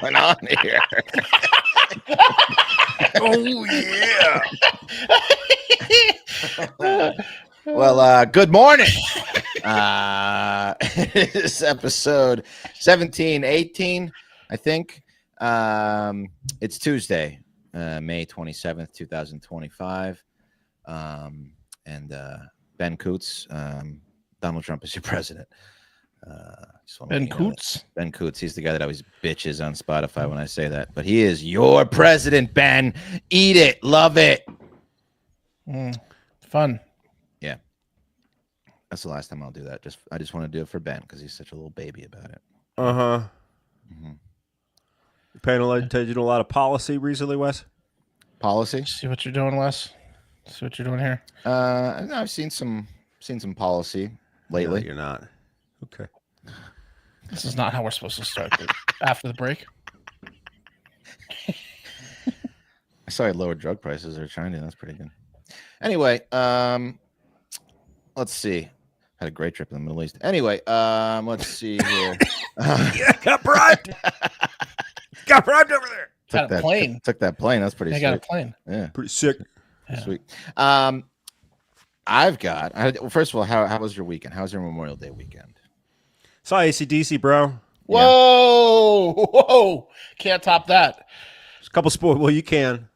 going on here? Oh yeah. Well, good morning. It's episode 1718, I think. It's Tuesday, May 27th, 2025. And Ben Coots, Donald Trump is your president. Ben Coots? Ben Coots. He's the guy that always bitches on Spotify when I say that. But he is your president, Ben. Eat it. Love it. Fun. Yeah. That's the last time I'll do that. I just want to do it for Ben because he's such a little baby about it. Uh-huh. Paying attention to a lot of policy recently, Wes? Policy? See what you're doing, Wes? See what you're doing here? I've seen some policy lately. No, you're not. Okay. This is not how we're supposed to start after the break. I saw you lowered drug prices or trying to. That's pretty good. Anyway, let's see. Had a great trip in the Middle East. Anyway, let's see here. Yeah, got bribed. Got bribed over there. Got a plane. Took that plane. That's pretty I sweet. got a plane. Yeah. Pretty sick. Yeah. Sweet. First of all, how was your weekend? How was your Memorial Day weekend? Saw AC/DC, bro. Whoa. Can't top that. There's a couple sports. Well, you can.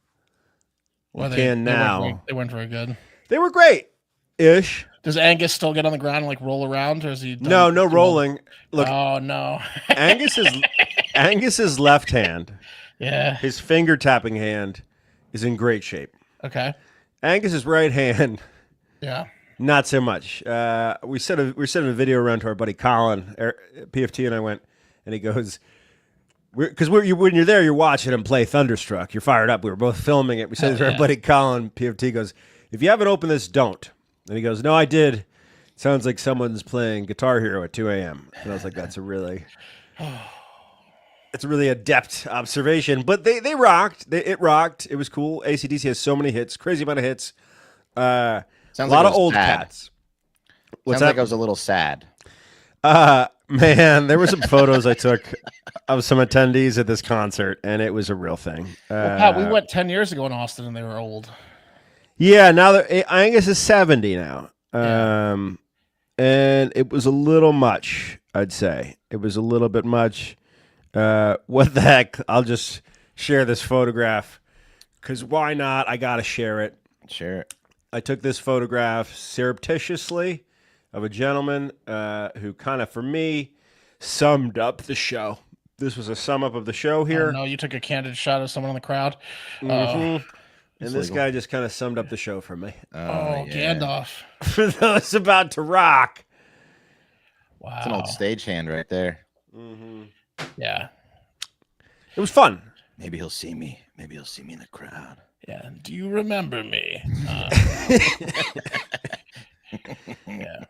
Well, now. They weren't very good. They were great-ish. Does Angus still get on the ground and like roll around, or is he? No rolling. Look. Oh no. Angus's left hand. Yeah. His finger tapping hand is in great shape. Okay. Angus's right hand. Yeah. Not so much. We sent a video around to our buddy Colin, PFT, and I went, and he goes, because when you're there, you're watching him play Thunderstruck. You're fired up. We were both filming it. We said to our buddy Colin, PFT goes, if you haven't opened this, don't. And he goes, no, I did. Sounds like someone's playing Guitar Hero at 2 a.m. And I was like, it's a really adept observation. But they rocked. It rocked. It was cool. AC/DC has so many hits, crazy amount of hits. A lot of old cats. Sounds like I was a little sad. Man, there were some photos I took of some attendees at this concert, and it was a real thing. Pat, we went 10 years ago in Austin, and they were old. Yeah, now that Angus is 70 now. And it was a little much, I'd say. It was a little bit much. What the heck? I'll just share this photograph, because why not? I got to share it. Share it. I took this photograph surreptitiously of a gentleman who kind of, for me, summed up the show. This was a sum up of the show here. No, you took a candid shot of someone in the crowd. And this guy just kind of summed up the show for me. Yeah. Gandalf. For those about to rock. Wow. It's an old stagehand right there. Mm-hmm. Yeah. It was fun. Maybe he'll see me. Maybe he'll see me in the crowd. Yeah. Do you remember me? Yeah.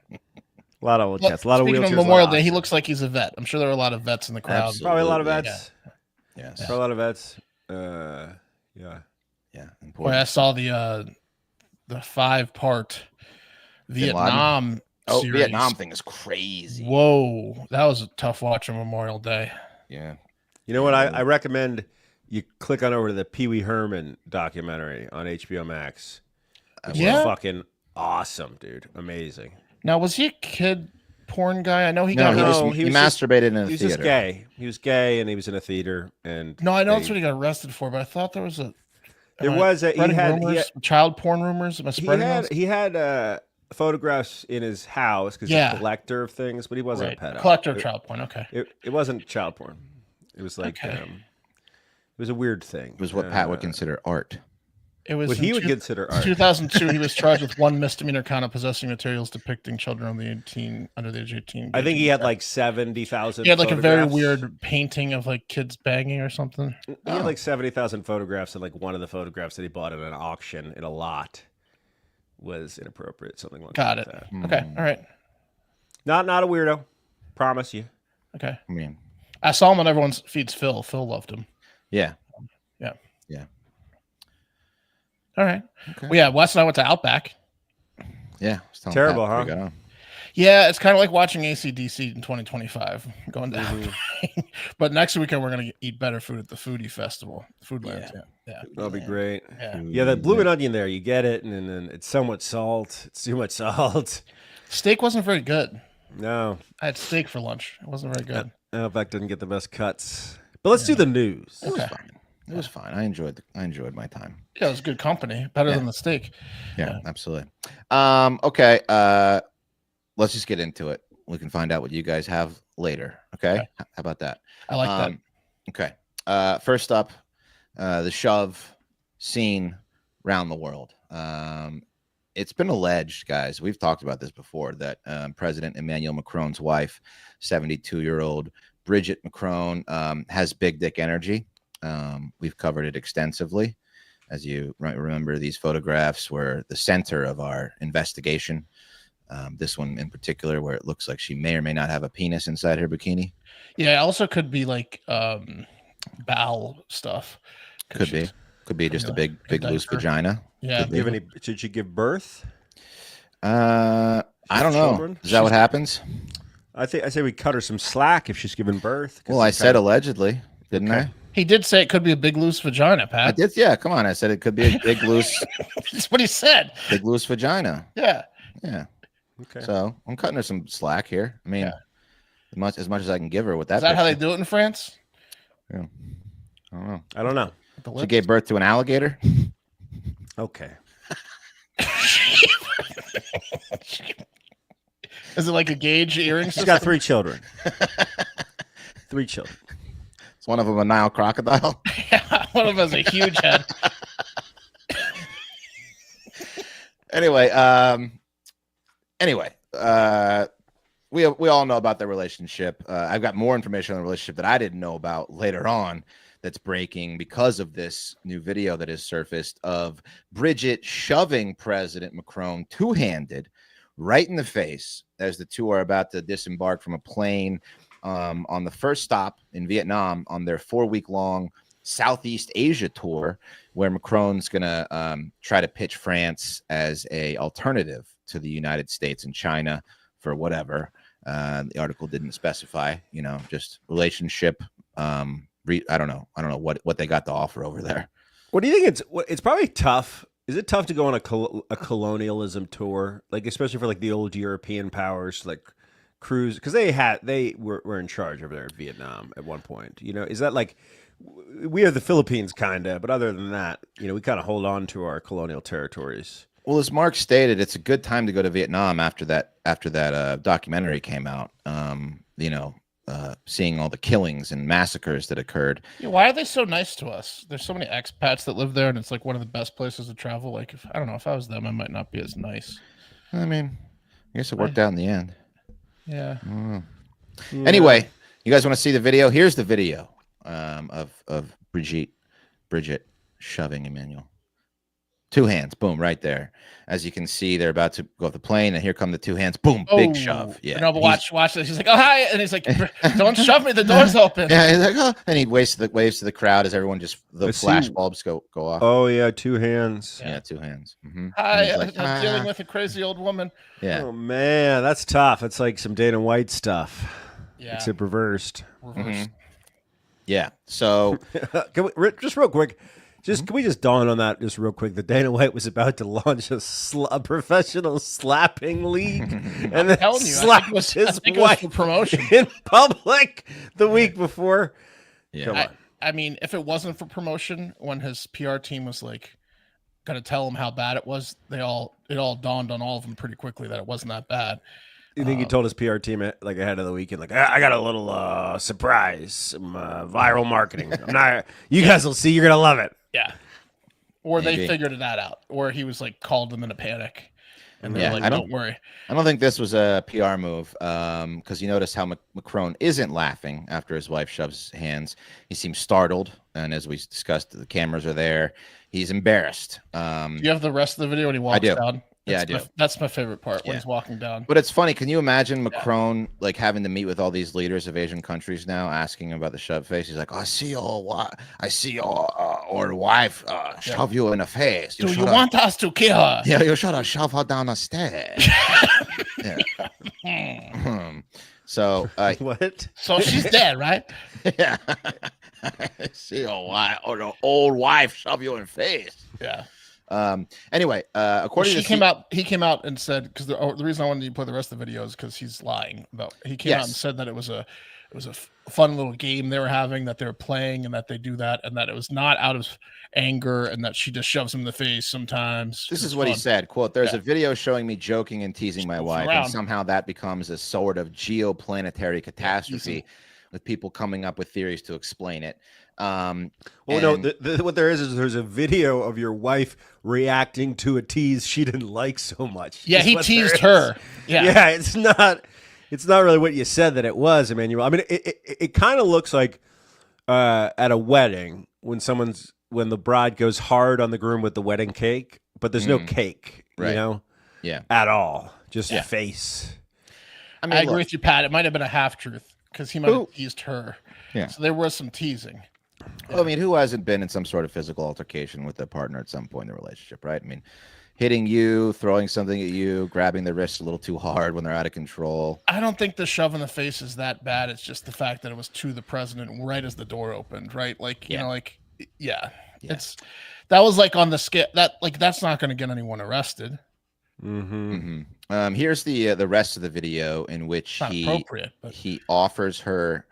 A lot of old cats. A lot of wheelchairs. Speaking of Memorial Day, he looks like he's a vet. I'm sure there are a lot of vets in the crowd. Absolutely. Probably a lot of vets. Yeah. Yes. Probably a lot of vets. Yeah. Yeah. Boy, I saw the 5-part Vietnam series. Vietnam thing is crazy. Whoa. That was a tough watch on Memorial Day. Yeah. You know what? I recommend you click on over to the Pee Wee Herman documentary on HBO Max. Yeah. Fucking awesome, dude. Amazing. Now, was he a kid porn guy? I know he He masturbated in a He was theater. just gay. He was gay, and he was in a theater. And no, I know that's what he got arrested for, but I thought there was child porn rumors. Am I spreading those? He had photographs in his house because he's a collector of things, but he wasn't a pedo. Collector of child porn. Okay. It wasn't child porn. It was like it was a weird thing. It was what Pat would consider art. It was what he would consider art. 2002, he was charged with one misdemeanor count of possessing materials depicting children under the age of 18. I think he had like 70,000. He had like a very weird painting of like kids banging or something. He had like 70,000 photographs, and like one of the photographs that he bought at an auction in a lot was inappropriate. Something like that. Got it. Okay. All right. Not a weirdo. Promise you. Okay. I mean, I saw him on everyone's feeds. Phil loved him. Yeah. Yeah. Yeah. All right. Okay. Well, yeah, Wes and I went to Outback. Yeah. Terrible, huh? Yeah, it's kind of like watching AC/DC in 2025 going down. But next weekend we're gonna eat better food at the Foodie Festival, Foodland. Yeah. That'll be great. Yeah. Yeah, that bloomin' onion there, you get it, and then it's so much salt. It's too much salt. Steak wasn't very good. No. I had steak for lunch. It wasn't very good. Outback didn't get the best cuts. But let's do the news. It was fine. It was fine. I enjoyed my time. Yeah, it was good company. Better than the steak. Yeah, absolutely. Okay. Let's just get into it. We can find out what you guys have later. Okay. How about that? I like that. Okay. First up, the shove scene around the world. It's been alleged, guys, we've talked about this before, that President Emmanuel Macron's wife, 72-year-old Brigitte Macron, has big dick energy. We've covered it extensively. As you might remember, these photographs were the center of our investigation. This one in particular, where it looks like she may or may not have a penis inside her bikini. Yeah, it also could be like bowel stuff. Could be just a big loose vagina. Yeah. Did she give birth? I don't know. Children? Is that what happens? I say we cut her some slack if she's giving birth. Well, I said allegedly, didn't I? He did say it could be a big loose vagina, Pat. I did. Yeah, come on. I said it could be a big loose. That's what he said. Big loose vagina. Yeah. Yeah. Okay. So I'm cutting her some slack here. I mean, as much as I can give her with that. Is that how they do it in France? Yeah. I don't know. She gave birth to an alligator. Okay. Is it like a gauge earring? She's got 3 children. 3 children. Is one of them a Nile crocodile? Yeah, one of them has a huge head. Anyway, we all know about their relationship. I've got more information on the relationship that I didn't know about later on that's breaking because of this new video that has surfaced of Brigitte shoving President Macron two-handed right in the face as the two are about to disembark from a plane on the first stop in Vietnam on their 4-week-long Southeast Asia tour, where Macron's going to try to pitch France as a alternative to the United States and China for whatever. The article didn't specify, just relationship. I don't know what they got to offer over there. What do you think? It's probably tough. Is it tough to go on a colonialism tour, like especially for like the old European powers, like cruise, because they were in charge over there in Vietnam at one point. Is that like we are the Philippines kind of, but other than that, we kind of hold on to our colonial territories. Well, as Mark stated, it's a good time to go to Vietnam after that documentary came out. Seeing all the killings and massacres that occurred. Yeah, why are they so nice to us? There's so many expats that live there, and it's like one of the best places to travel. Like, if I was them, I might not be as nice. I mean, I guess it worked out in the end. Yeah. Anyway, you guys want to see the video? Here's the video of Brigitte shoving Emmanuel. 2 hands, boom, right there. As you can see, they're about to go off the plane, and here come the 2 hands, boom, big shove. Yeah. No, but watch this. He's like, oh hi, and he's like, don't shove me, the door's open. Yeah, he's like, oh, and he waves to the crowd as everyone the flash bulbs go off. Oh yeah, 2 hands. Yeah, 2 hands. Mm-hmm. Hi, I'm dealing with a crazy old woman. Yeah. Oh man, that's tough. It's like some Dana White stuff. Yeah. Except reversed. Mm-hmm. Yeah. So can we, just real quick. Can we just dawn on that just real quick? That Dana White was about to launch a professional slapping league, and then slapped his wife for promotion in public the week before. Yeah, come on. I mean, if it wasn't for promotion, when his PR team was like going to tell him how bad it was, it all dawned on all of them pretty quickly that it wasn't that bad. You think he told his PR team like ahead of the weekend, like I got a little surprise, some viral marketing. You guys will see. You're gonna love it. Yeah. Or they figured that out. Or he was like called them in a panic. And they're like, don't worry. I don't think this was a PR move. Because you notice how Macron isn't laughing after his wife shoves his hands. He seems startled. And as we discussed, the cameras are there. He's embarrassed. Do you have the rest of the video when he walks down? I do. That's my favorite part when he's walking down. But it's funny. Can you imagine Macron like having to meet with all these leaders of Asian countries now, asking about the shove face? He's like, I see your wife shove you in the face. Do you want us to kill her? Yeah, you should have shoved her down the stairs. Yeah. So What? So she's dead, right? yeah. See the old wife shove you in the face. Yeah. Anyway, according He to came out and said, because the reason I wanted you to play the rest of the video is because he's lying about. He came out and said that it was a fun little game they were having, that they were playing, and that they do that, and that it was not out of anger, and that she just shoves him in the face sometimes. This is what he said, quote, "There's a video showing me joking and teasing my wife, around. and somehow that becomes a sort of geoplanetary catastrophe with people coming up with theories to explain it." Well, no, what there is there's a video of your wife reacting to a tease she didn't like so much. Yeah, he teased her. Yeah. Yeah, it's not really what you said that it was, Emmanuel. I mean, it kind of looks like at a wedding when the bride goes hard on the groom with the wedding cake, but there's no cake, Right. you know? Yeah. At all. Just face. I mean, I agree with you, Pat. It might have been a half truth because he might have teased her. Yeah. So there was some teasing. Well, I mean, who hasn't been in some sort of physical altercation with a partner at some point in the relationship, right? I mean, hitting you, throwing something at you, grabbing their wrists a little too hard when they're out of control. I don't think the shove in the face is that bad. It's just the fact that it was to the president right as the door opened, right? Like, you know, like, it's that was like on the scale that like that's not going to get anyone arrested. Here's the rest of the video in which he offers her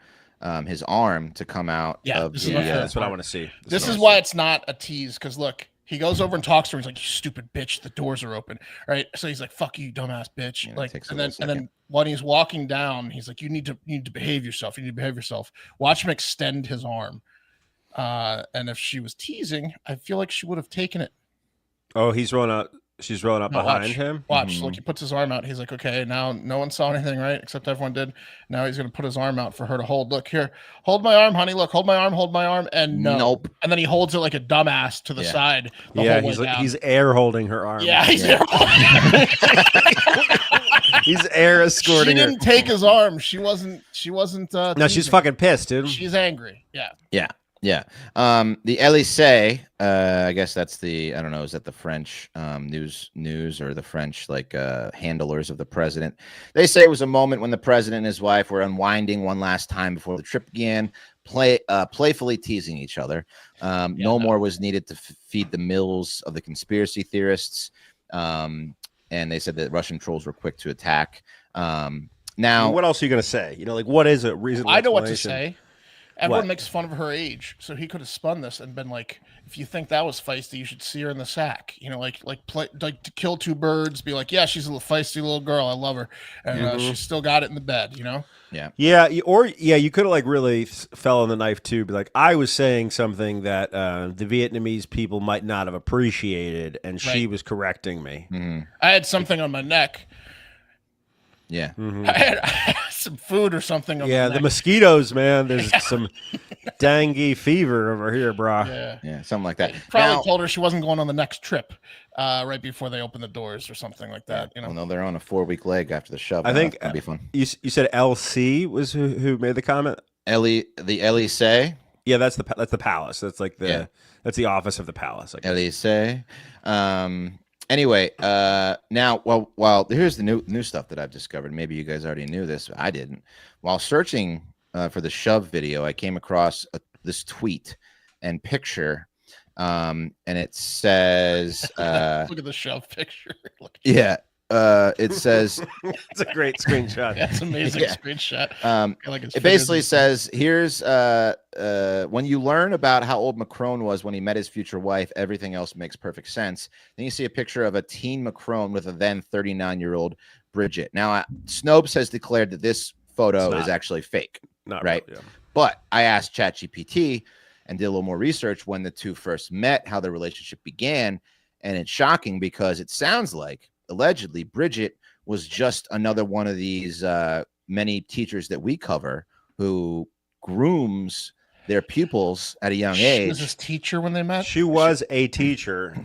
his arm to come out. Yeah, that's what I want to see. This is why it's not a tease, because look, he goes over and talks to her. He's like, "You stupid bitch, the doors are open." Right? So he's like, "Fuck you, dumbass bitch." Yeah, like, and then when he's walking down, he's like, "You need to behave yourself. You need to behave yourself." Watch him extend his arm. And if she was teasing, I feel like she would have taken it. Oh, she's rolling up behind him. Watch, like he puts his arm out. He's like, "Okay, now no one saw anything, right? Except everyone did. Now he's gonna put his arm out for her to hold. Look here, hold my arm, honey. Look, hold my arm. And no. Nope. And then he holds it like a dumbass to the side. He's air holding her arm. Yeah, he's air holding. He's air escorting She her. didn't take his arm. She wasn't. No, she's fucking pissed, dude. She's angry. Yeah. Yeah. The Élysée, I guess that's I don't know, is that the French news or the French handlers of the president? They say it was a moment when the president and his wife were unwinding one last time before the trip began, playfully teasing each other. No more was needed to feed the mills of the conspiracy theorists. And they said that Russian trolls were quick to attack. Now, what else are you going to say? You know, like, what is a reasonable I know what to explanation? say. Everyone makes fun of her age, so he could have spun this and been like, "If you think that was feisty, you should see her in the sack." You know, like to kill two birds. Be like, "Yeah, she's a little feisty little girl. I love her, and she's still got it in the bed." You know. Yeah. You could have like really fell on the knife too. Be like, I was saying something that the Vietnamese people might not have appreciated, and she was correcting me. I had something on my neck. Yeah. I had some food or something. On the mosquitoes, man. There's some dengue fever over here, brah. Yeah, something like that. Probably told her she wasn't going on the next trip right before they opened the doors or something like that. You know, well, no, they're on a 4-week leg after the shove. I think that'd be fun. You said LC was who made the comment. The Élysée. Yeah, that's the palace. That's like that's the office of the palace. Élysée. Anyway, now, well, here's the new stuff that I've discovered. Maybe you guys already knew this. I didn't. While searching for the shove video, I came across this tweet and picture, and it says, "Look at the shove picture." It says it's a great screenshot. That's an amazing screenshot. It basically says, here's when you learn about how old Macron was when he met his future wife, everything else makes perfect sense. Then you see a picture of a teen Macron with a then 39-year-old Bridget. Now, Snopes has declared that this photo is actually fake. Not right. Real, yeah. But I asked ChatGPT and did a little more research when the two first met, how their relationship began. And it's shocking because it sounds like allegedly Bridget was just another one of these many teachers that we cover who grooms their pupils at a young age. She was his teacher when they met? She was a teacher.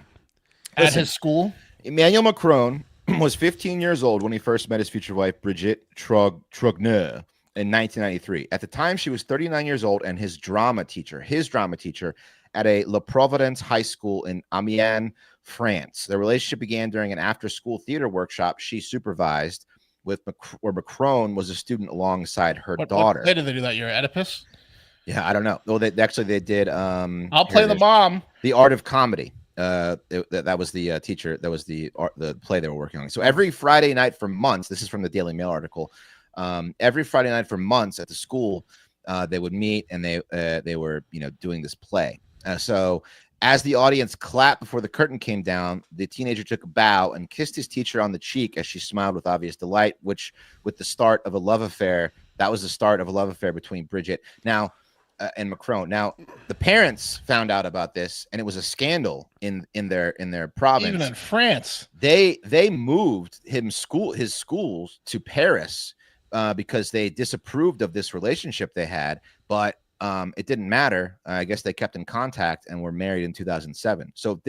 At his school? Emmanuel Macron was 15 years old when he first met his future wife, Brigitte Trogneux, in 1993. At the time, she was 39 years old and his drama teacher at a La Providence high school in Amiens, France. Their relationship began during an after-school theater workshop she supervised where Macron was a student alongside her daughter. What play did they do that year? Oedipus? Yeah, I don't know. Well, they did. I'll play the mom. The Art of Comedy. That was the teacher. That was the play they were working on. So every Friday night for months. This is from the Daily Mail article. Every Friday night for months at the school, they would meet and they were doing this play. So as the audience clapped before the curtain came down, the teenager took a bow and kissed his teacher on the cheek as she smiled with obvious delight. Which, with the start of a love affair, that was the start of a love affair between Bridget and Macron. Now, the parents found out about this, and it was a scandal in their province. Even in France, they moved his schools to Paris because they disapproved of this relationship they had. But it didn't matter. I guess they kept in contact and were married in 2007. So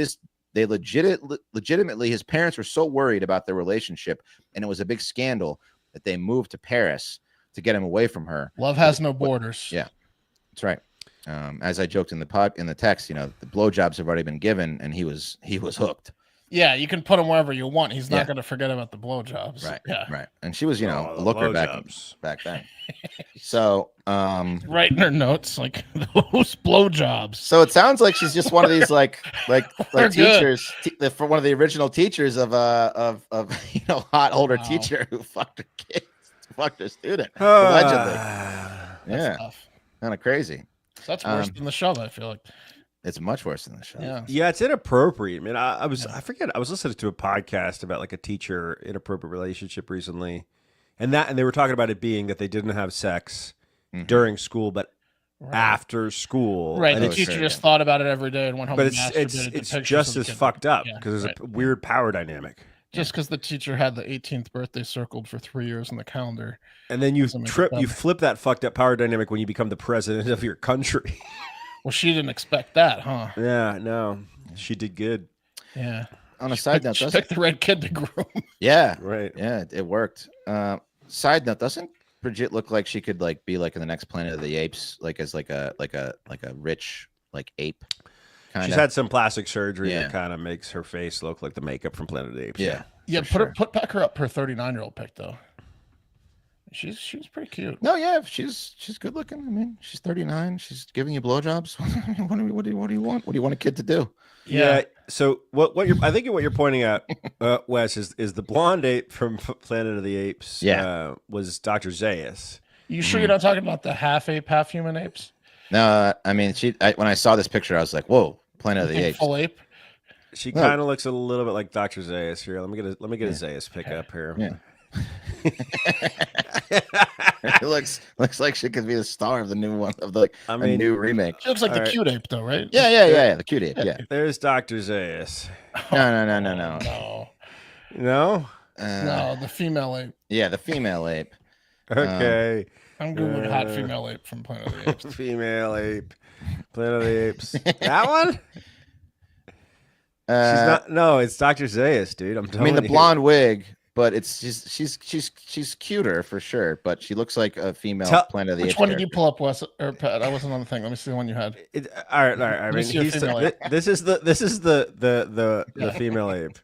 they legitimately, his parents were so worried about their relationship, and it was a big scandal that they moved to Paris to get him away from her. Love has no borders. Yeah. That's right. As I joked in the text, the blowjobs have already been given, and he was hooked. Yeah, you can put him wherever you want. He's not going to forget about the blowjobs. Right. Yeah. Right. And she was, a looker back then. So, writing her notes like those blowjobs. So it sounds like she's just one of these like teachers, for one of the original teachers of hot older teacher who fucked her kids, fucked her student, allegedly. Yeah. Kind of crazy. So that's worse than the shove, I feel like. It's much worse than the shove. Yeah, it's inappropriate. I mean, I was listening to a podcast about like a teacher inappropriate relationship recently, and they were talking about it being that they didn't have sex during school, but after school. Right. The teacher just thought about it every day and went home. But it's just as fucked up because there's a weird power dynamic. Just because the teacher had the 18th birthday circled for 3 years on the calendar. And then you flip that fucked up power dynamic when you become the president of your country. Well, she didn't expect that, huh? Yeah, no. She did good. Yeah. On a side note, she picked the right kid to groom. Yeah. Right. Yeah, it worked. Side note, doesn't Bridget look like she could be in the next Planet of the Apes, as a rich ape? Kinda. She's had some plastic surgery that kind of makes her face look like the makeup from Planet of the Apes. Yeah. Yeah, put back her up her 39-year-old pic though. She was pretty cute. No, yeah, she's good looking. I mean, she's 39. She's giving you blowjobs. What do you want? What do you want a kid to do? Yeah. So I think what you're pointing at, Wes, is the blonde ape from Planet of the Apes. Yeah. Was Dr. Zaius. You sure you're not talking about the half ape, half human apes? No, I mean, when I saw this picture, I was like, whoa, Planet of the Apes. Full ape. She kind of looks a little bit like Dr. Zaius here. Let me get a Zaius pick up here. Yeah. It looks like she could be the star of the new one of the new remake. She looks like the cute ape though, right? Yeah, the cute ape. Yeah. There's Dr. Zaius. No. No? No, the female ape. Yeah, the female ape. Okay. I'm googling hot female ape from Planet of the Apes. Female ape. Planet of the Apes. That one? She's not. No, it's Dr. Zaius, dude. I'm telling you. The blonde wig, but she's cuter for sure. But she looks like a female Planet of the Apes. Which one did you pull up, Wes? Or Pat? I wasn't on the thing. Let me see the one you had. All right. I mean, this is the female ape.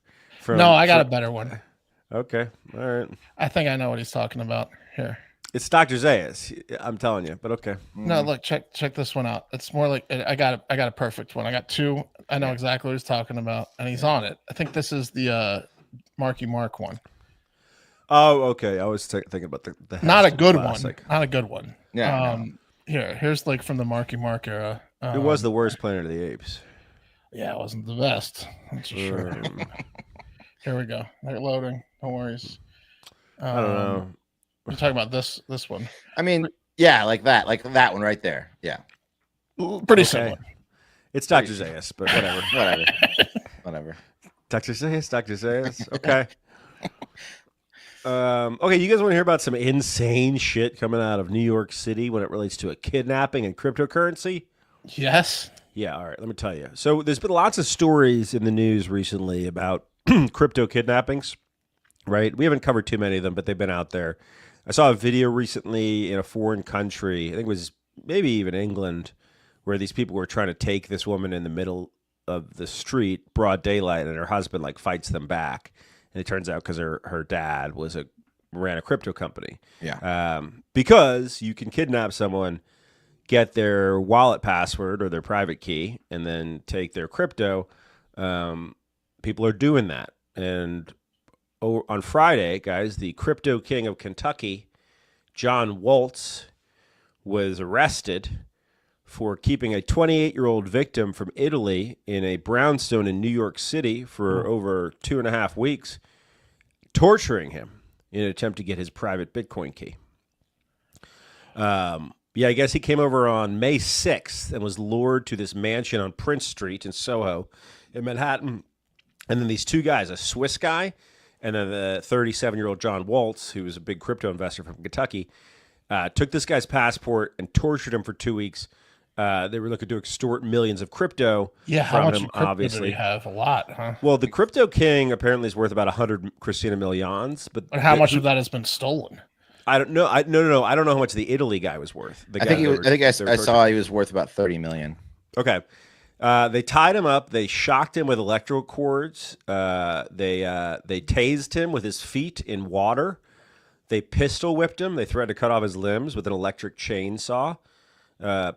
No, I got a better one. Okay. All right. I think I know what he's talking about here. It's Dr. Zaius. I'm telling you, but okay. No, look, check this one out. It's more like I got a perfect one. I got two. I know exactly what he's talking about, and he's on it. I think this is the Marky Mark one. Oh, okay. I was thinking about the not a good classic one. Not a good one. Yeah. Here's from the Marky Mark era. It was the worst Planet of the Apes. Yeah, it wasn't the best. That's for sure. Here we go. They're loading. No worries. I don't know. We're talking about this one. I mean, yeah, like that one right there. Yeah, pretty similar. It's Dr. Zaius, but whatever. Dr. Zaius. Okay. Okay, you guys want to hear about some insane shit coming out of New York City when it relates to a kidnapping and cryptocurrency? Yes. Yeah. All right. Let me tell you. So there's been lots of stories in the news recently about crypto kidnappings. Right. We haven't covered too many of them, but they've been out there. I saw a video recently in a foreign country, I think it was maybe even England, where these people were trying to take this woman in the middle of the street, broad daylight, and her husband fights them back. And it turns out because her dad was a ran a crypto company. Yeah. Because you can kidnap someone, get their wallet password or their private key, and then take their crypto. People are doing that. And on Friday, guys, the crypto king of Kentucky, John Waltz, was arrested for keeping a 28-year-old victim from Italy in a brownstone in New York City for over 2.5 weeks, torturing him in an attempt to get his private Bitcoin key. I guess he came over on May 6th and was lured to this mansion on Prince Street in Soho in Manhattan. And then these two guys, a Swiss guy and then the 37-year-old John Waltz, who was a big crypto investor from Kentucky, took this guy's passport and tortured him for 2 weeks. They were looking to extort millions of crypto. Yeah, how from much him, crypto obviously. do we have? A lot, huh? Well, the crypto king apparently is worth about 100 Christina millions, but how much of that has been stolen? I don't know. No. I don't know how much the Italy guy was worth. I think I saw he was worth about 30 million. Okay. They tied him up. They shocked him with electrical cords. They tased him with his feet in water. They pistol whipped him. They threatened to cut off his limbs with an electric chainsaw.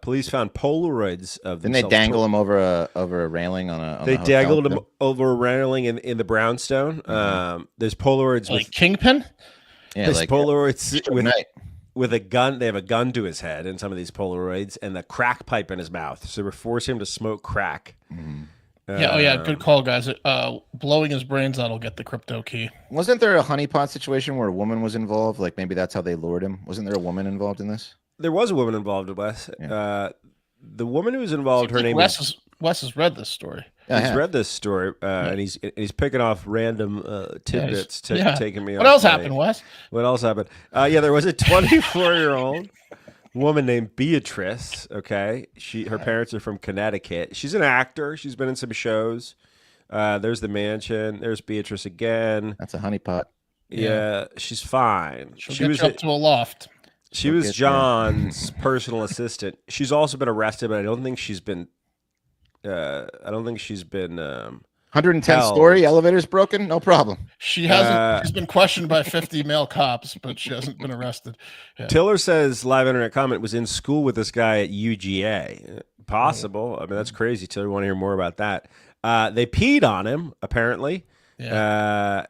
Police found Polaroids of them. Didn't they dangle him over a railing on a? They dangled him over a railing in the brownstone. Mm-hmm. There's Polaroids Like with Kingpin. Yeah, there's like Polaroids with a gun. They have a gun to his head in some of these Polaroids, and the crack pipe in his mouth. So we're forcing him to smoke crack. Mm-hmm. Good call, guys. Blowing his brains out will get the crypto key. Wasn't there a honeypot situation where a woman was involved? Like maybe that's how they lured him. Wasn't there a woman involved in this? There was a woman involved, Wes. Yeah. The woman who was involved, her name Wes has read this story. He's read this story, and he's picking off random tidbits, taking me. What else happened, Wes? What else happened? There was a 24-year-old woman named Beatrice. Okay, her parents are from Connecticut. She's an actor. She's been in some shows. There's the mansion. There's Beatrice again. That's a honeypot. Yeah, she's fine. She was up to a loft. She was John's personal assistant. She's also been arrested, but I don't think she's been. 110 story elevator's broken. No problem. She hasn't. She's been questioned by 50 male cops, but she hasn't been arrested. Yeah. Tiller says live internet comment was in school with this guy at UGA. Possible. I mean, that's crazy. Tiller, want to hear more about that? They peed on him apparently. Yeah.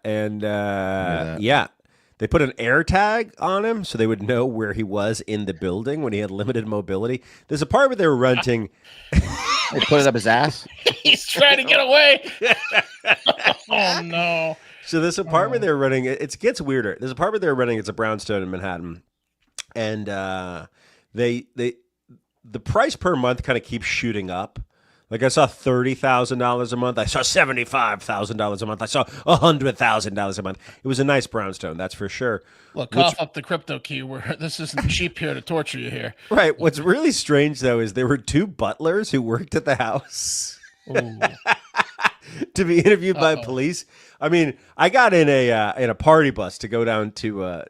They put an air tag on him so they would know where he was in the building when he had limited mobility. There's a part where they were renting. They put it up his ass. He's trying to get away. Oh no! So this apartment they're renting, it gets weirder. This apartment they're renting, it's a brownstone in Manhattan, and the price per month kind of keeps shooting up. Like I saw $30,000 a month. I saw $75,000 a month. I saw $100,000 a month. It was a nice brownstone, that's for sure. Look, cough up the crypto key. This isn't cheap here to torture you here. Right. What's really strange though is there were two butlers who worked at the house to be interviewed by police. I mean, I got in a party bus to go down to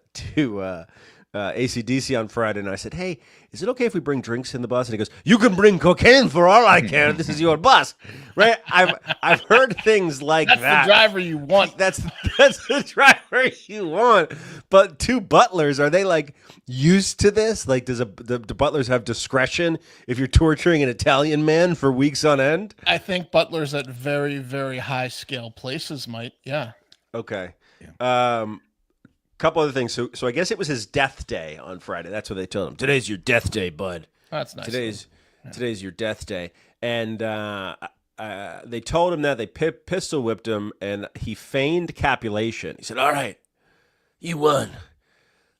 AC/DC on Friday, and I said, "Hey, is it okay if we bring drinks in the bus?" And he goes, "You can bring cocaine for all I care. This is your bus." Right? I've heard things like That's that. the driver you want. That's the driver you want. But two butlers, are they like used to this? Like, do butlers have discretion if you're torturing an Italian man for weeks on end? I think butlers at very, very high scale places might. Yeah. Okay. Yeah. Couple other things. So I guess it was his death day on Friday. That's what they told him. Today's your death day, bud. That's nice. Today's your death day. And they told him that they pistol whipped him, and he feigned capulation. He said, "All right, you won.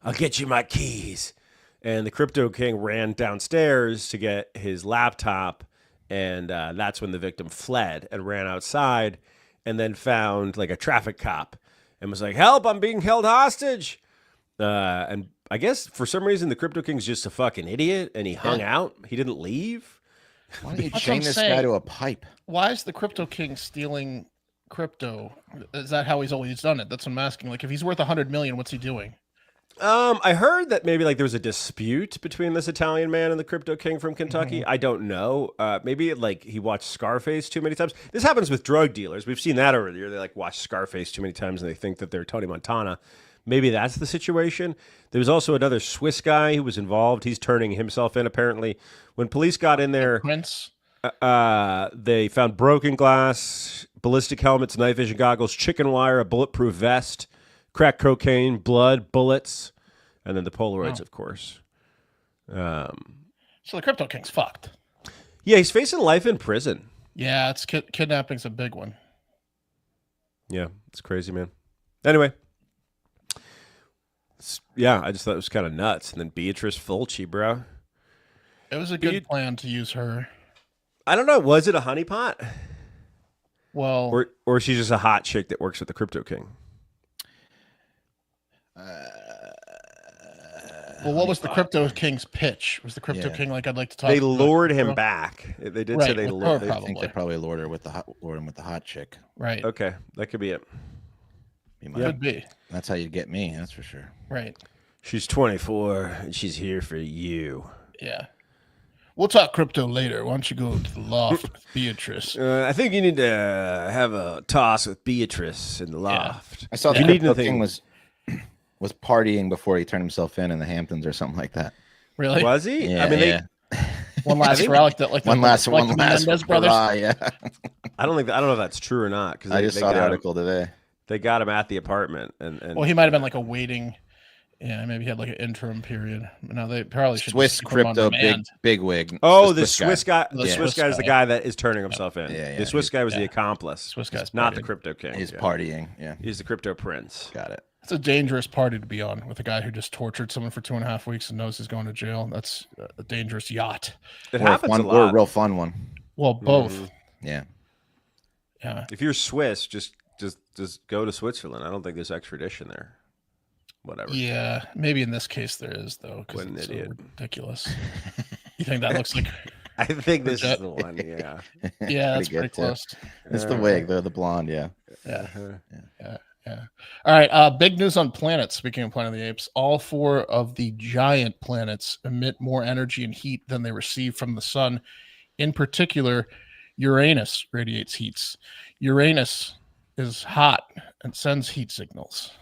I'll get you my keys." And the crypto king ran downstairs to get his laptop, and that's when the victim fled and ran outside, and then found like a traffic cop. And was like, "Help, I'm being held hostage." And I guess for some reason, the Crypto King's just a fucking idiot, and he hung out. He didn't leave. Why don't you chain this guy to a pipe? Why is the Crypto King stealing crypto? Is that how he's always done it? That's what I'm asking. Like, if he's worth 100 million, what's he doing? I heard that maybe like there was a dispute between this Italian man and the Crypto King from Kentucky. Mm-hmm. I don't know. Maybe like he watched Scarface too many times. This happens with drug dealers. We've seen that over the year. They like watch Scarface too many times and they think that they're Tony Montana. maybe that's the situation. There was also another Swiss guy who was involved. He's turning himself in, apparently. When police got in there, Prince. they found broken glass, ballistic helmets, night vision goggles, chicken wire, a bulletproof vest, crack cocaine, blood, bullets, and then the Polaroids, of course. So the Crypto King's fucked. Yeah, he's facing life in prison. Yeah, it's kidnapping's a big one. Yeah, it's crazy, man. Anyway. Yeah, I just thought it was kind of nuts. And then Beatrice Fulci, bro. It was a good plan to use her. I don't know. Was it a honeypot? Well, or is she just a hot chick that works with the Crypto King? Well, what was the Crypto King's pitch? Was the Crypto King like, I'd like to talk? They lured him back. They did say they lured him. I think they probably lured him with the hot chick. Right. Okay, that could be it. Could be. That's how you get me. That's for sure. Right. She's 24 and she's here for you. Yeah. We'll talk crypto later. Why don't you go to the loft with Beatrice? I think you need to have a toss with Beatrice in the loft. I saw the Crypto King was partying before he turned himself in the Hamptons or something like that. Really? Was he? Yeah, I mean, one last relic that one last Menendez brothers. Yeah. I don't know if that's true or not, because I just saw the article today. They got him at the apartment, and well, he might have been like a waiting. Yeah, maybe he had like an interim period. No, they probably should. Swiss crypto big wig. Oh, the Swiss guy. The Yeah. Swiss guy is the guy that is turning himself in. Yeah, The Swiss guy was the accomplice. Swiss guy's not the partying. Crypto King. He's partying. Yeah, he's the Crypto Prince. Got it. It's a dangerous party to be on with a guy who just tortured someone for 2.5 weeks and knows he's going to jail. That's a dangerous yacht. It happens a lot. Or a real fun one. Well, both. Mm-hmm. Yeah. Yeah. If you're Swiss, just go to Switzerland. I don't think there's extradition there. Whatever. Yeah, maybe in this case there is though, because it's so ridiculous. You think that looks like? I think this is the one. Yeah. Yeah, that's pretty close. It's the wig, the blonde. Yeah. Yeah. All right. Big news on planets. Speaking of Planet of the Apes, all 4 of the giant planets emit more energy and heat than they receive from the sun. In particular, Uranus radiates heats. Uranus is hot and sends heat signals.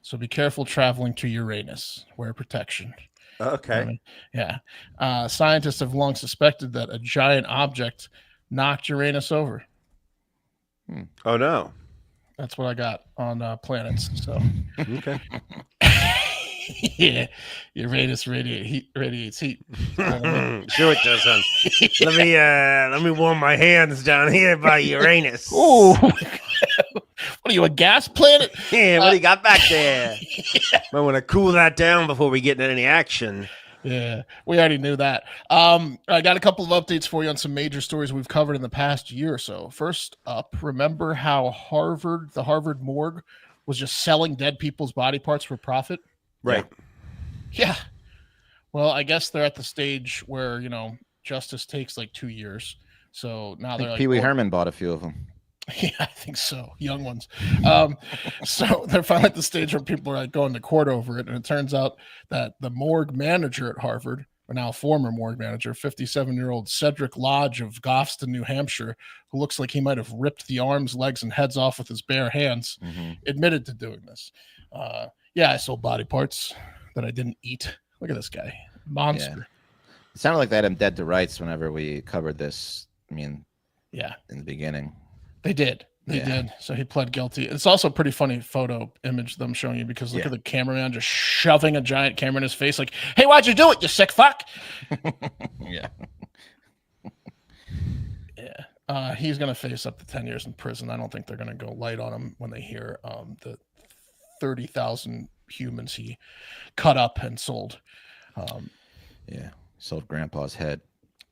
So be careful traveling to Uranus. Wear protection. Okay. Scientists have long suspected that a giant object knocked Uranus over. Oh, no. That's what I got on planets. So, okay. Yeah, Uranus radiates heat. Sure it does, son. let me warm my hands down here by Uranus. Ooh. What are you, a gas planet? Yeah, what do you got back there? Might want to cool that down before we get into any action. Yeah, we already knew that. I got a couple of updates for you on some major stories we've covered in the past year or so. First up, remember how the Harvard morgue was just selling dead people's body parts for profit? Right. Yeah. Well, I guess they're at the stage where, justice takes like 2 years. So now they're like, Pee Wee Herman bought a few of them. Yeah, I think so. Young ones. So they're finally at the stage where people are like going to court over it. And it turns out that the morgue manager at Harvard, or now former morgue manager, 57-year-old Cedric Lodge of Goffston, New Hampshire, who looks like he might have ripped the arms, legs, and heads off with his bare hands, admitted to doing this. I sold body parts that I didn't eat. Look at this guy. Monster. Yeah. It sounded like they had him dead to rights whenever we covered this. In the beginning. They did. They did. So he pled guilty. It's also a pretty funny photo image them showing you, because look at the cameraman just shoving a giant camera in his face like, hey, why'd you do it, you sick fuck? He's going to face up to 10 years in prison. I don't think they're going to go light on him when they hear the 30,000 humans he cut up and sold. Sold Grandpa's head.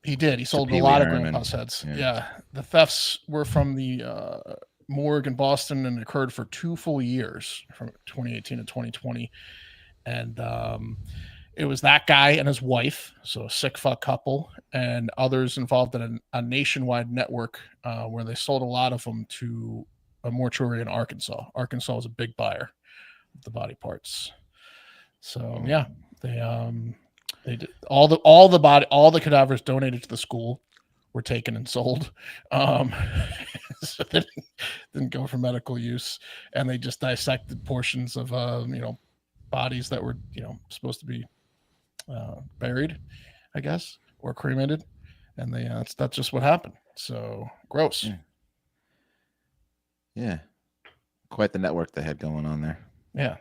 He did. He sold a lot of Grandpa's heads. Yeah. The thefts were from the morgue in Boston and occurred for 2 full years, from 2018 to 2020. And it was that guy and his wife, so a sick fuck couple, and others involved in a nationwide network where they sold a lot of them to a mortuary in Arkansas. Arkansas was a big buyer of the body parts. So they did all the cadavers donated to the school were taken and sold. so they didn't go for medical use, and they just dissected portions of bodies that were supposed to be buried, I guess, or cremated, and that's just what happened. So gross. Yeah. Quite the network they had going on there. Yeah,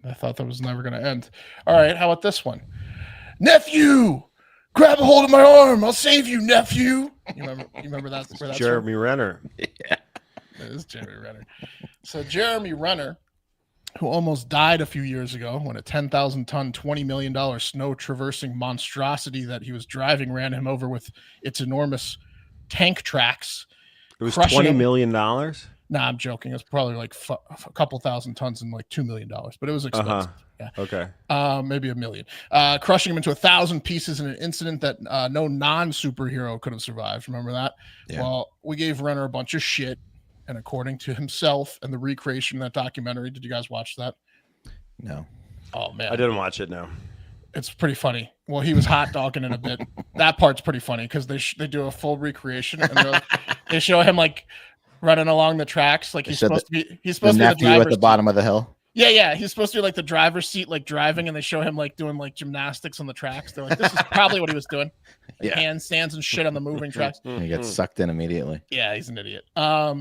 I thought that was never going to end. All right, how about this one? Nephew, grab a hold of my arm. I'll save you, nephew. You remember that? Where that's Jeremy Renner. Yeah, it is Jeremy Renner. So Jeremy Renner, who almost died a few years ago when a 10,000-ton, $20 million snow-traversing monstrosity that he was driving ran him over with its enormous tank tracks. It was $20 million? Nah, I'm joking. It's probably like a couple thousand tons and like $2 million, but it was expensive. Yeah. Okay. Maybe $1 million. Crushing him into 1,000 pieces in an incident that no non-superhero could have survived. Remember that? Yeah. Well, we gave Renner a bunch of shit, and according to himself and the recreation of that documentary, did you guys watch that? No. Oh man, I didn't watch it. No. It's pretty funny. Well, he was hot dogging in a bit. That part's pretty funny because they do a full recreation and they show him like running along the tracks like he's supposed to be the nephew at the bottom of the hill. Yeah, he's supposed to be like the driver's seat, like driving, and they show him like doing like gymnastics on the tracks. They're like, this is probably what he was doing, like handstands and shit on the moving tracks. He gets sucked in immediately. Yeah, he's an idiot. Yeah,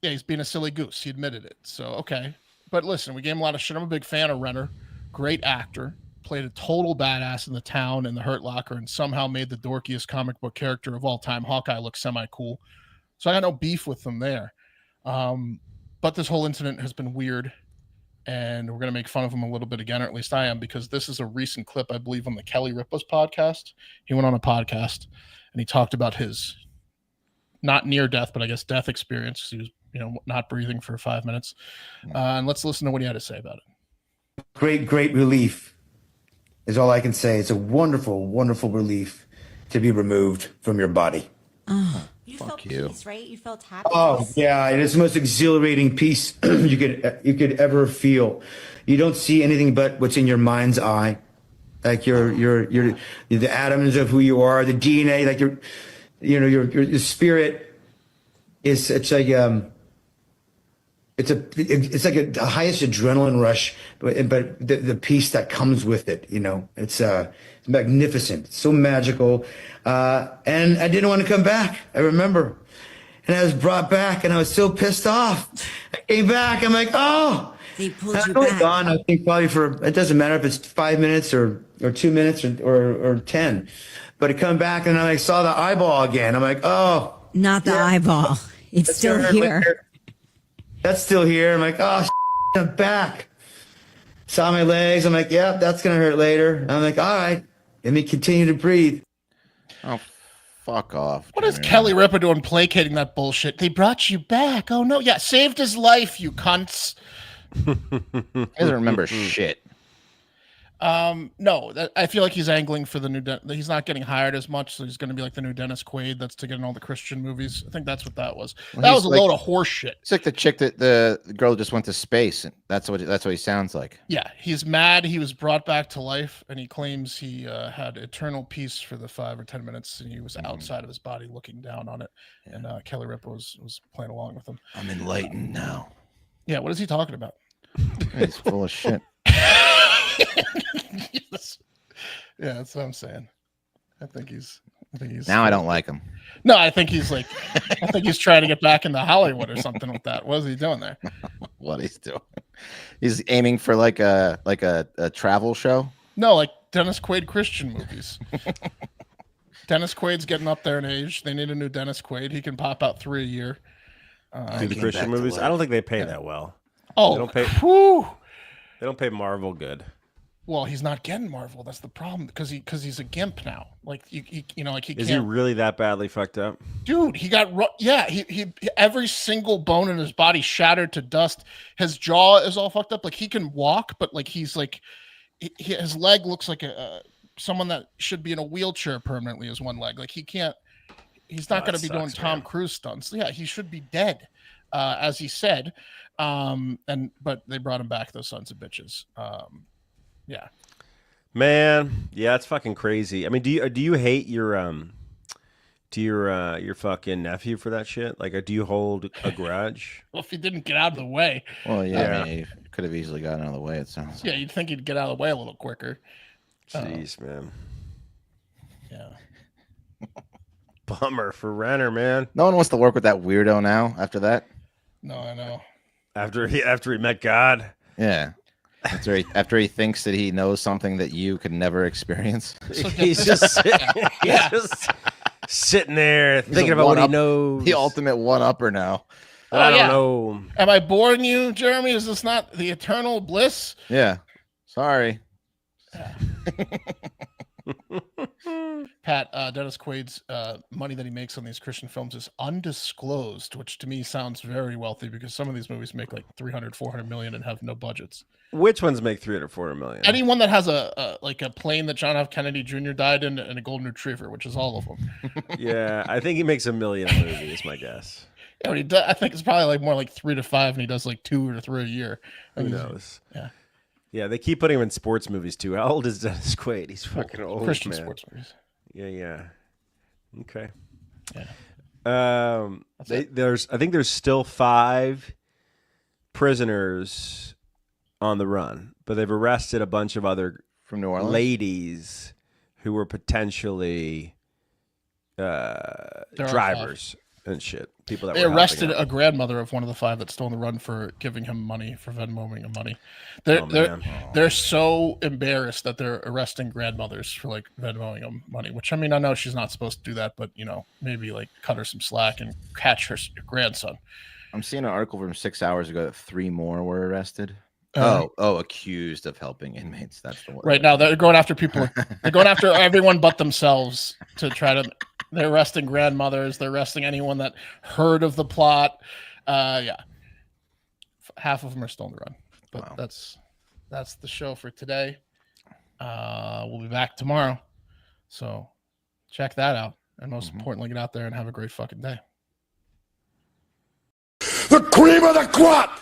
he's being a silly goose. He admitted it. So okay, but listen, we gave him a lot of shit. I'm a big fan of Renner. Great actor. Played a total badass in The Town and The Hurt Locker, and somehow made the dorkiest comic book character of all time, Hawkeye, look semi-cool. So I got no beef with them there. But this whole incident has been weird, and we're going to make fun of him a little bit again, or at least I am, because this is a recent clip, I believe, on the Kelly Ripa's podcast. He went on a podcast, and he talked about his not near death, but I guess death experience. He was, not breathing for 5 minutes. And let's listen to what he had to say about it. Great relief is all I can say. It's a wonderful, wonderful relief to be removed from your body. You felt peace, right? You felt happy. Oh yeah, it is the most exhilarating peace you could ever feel. You don't see anything but what's in your mind's eye, like you're the atoms of who you are, the DNA, like your spirit is it's like it's like a highest adrenaline rush, but the peace that comes with it, it's magnificent, it's so magical. And I didn't want to come back. I remember, and I was brought back, and I was so pissed off. I came back. I'm like, oh, they pulled you only back. Gone. I think probably it doesn't matter if it's 5 minutes or 2 minutes or 10, but I come back and I saw the eyeball again. I'm like, oh, not the eyeball. It's still here. That's still here. I'm like, oh, I'm back. Saw my legs. I'm like, yeah, that's gonna hurt later. I'm like, all right, let me continue to breathe. Oh, fuck off. What is Kelly Ripa doing placating that bullshit? They brought you back. Oh, no. Yeah, saved his life, you cunts. He doesn't remember shit. No, I feel like he's angling for the new. He's not getting hired as much, so he's going to be like the new Dennis Quaid. That's to get in all the Christian movies. I think that's what that was. Well, that was a load of horse shit. It's like the chick that the girl just went to space, and that's what he sounds like. Yeah, he's mad. He was brought back to life, and he claims he had eternal peace for the 5 or 10 minutes, and he was outside of his body looking down on it. Yeah. And Kelly Ripa was playing along with him. I'm enlightened now. Yeah, what is he talking about? He's full of shit. Yeah, that's what I'm saying. I think he's now I don't like him. No, I think he's trying to get back into Hollywood or something with that. What is he doing there? What he's doing? He's aiming for like a travel show. No, like Dennis Quaid Christian movies. Dennis Quaid's getting up there in age. They need a new Dennis Quaid. He can pop out 3 a year. Do the Christian movies? I don't think they pay that well. Oh, they don't pay. Whew. They don't pay Marvel good. Well, he's not getting Marvel. That's the problem because he's a gimp now. Like he like he. Is he really that badly fucked up? Dude, he got he every single bone in his body shattered to dust. His jaw is all fucked up. Like he can walk, but like he's like his leg looks like someone that should be in a wheelchair permanently. Is one leg. Like he can't. He's not going to be doing Tom Cruise stunts. Yeah, he should be dead, as he said. But they brought him back. Those sons of bitches. Yeah, man. Yeah, it's fucking crazy. I mean, do you hate your to your fucking nephew for that shit? Like, do you hold a grudge? Well, if he didn't get out of the way. Well, yeah. I mean, he could have easily gotten out of the way, it sounds like. Yeah, you'd think he'd get out of the way a little quicker. Jeez, man. Yeah. Bummer for Renner, man. No one wants to work with that weirdo now after that. No, I know. After he met God. Yeah. After he thinks that he knows something that you could never experience. He's just sitting there thinking about what he knows. The ultimate one-upper now. I don't know. Am I boring you, Jeremy? Is this not the eternal bliss? Yeah. Sorry. Pat, Dennis Quaid's money that he makes on these Christian films is undisclosed, which to me sounds very wealthy because some of these movies make like 300, 400 million and have no budgets. Which ones make 300, 400 million? Anyone that has a plane that John F. Kennedy Jr. died in and a golden retriever, which is all of them. Yeah, I think he makes $1 million a movie, is my guess. Yeah, but he does, I think it's probably like more like 3 to 5, and he does like 2 or 3 a year. Who knows? Yeah. Yeah, they keep putting him in sports movies too. How old is Dennis Quaid? He's fucking old, Christian man. sports movies. Yeah. Okay. Yeah. I think there's still 5 prisoners on the run, but they've arrested a bunch of other from New Orleans ladies who were potentially drivers and shit. People that they were arrested a grandmother of one of the 5 that's still on the run for giving him money, for Venmoing him money. They're so embarrassed that they're arresting grandmothers for like Venmoing them money. Which I mean, I know she's not supposed to do that, but maybe like cut her some slack and catch her grandson. I'm seeing an article from 6 hours ago that 3 more were arrested. Accused of helping inmates. That's the one. Right now, they're going after people. They're going after everyone but themselves to try to. They're arresting grandmothers. They're arresting anyone that heard of the plot. Yeah, half of them are still on the run. But Wow. that's the show for today. We'll be back tomorrow. So check that out, and most importantly, get out there and have a great fucking day. The cream of the crop!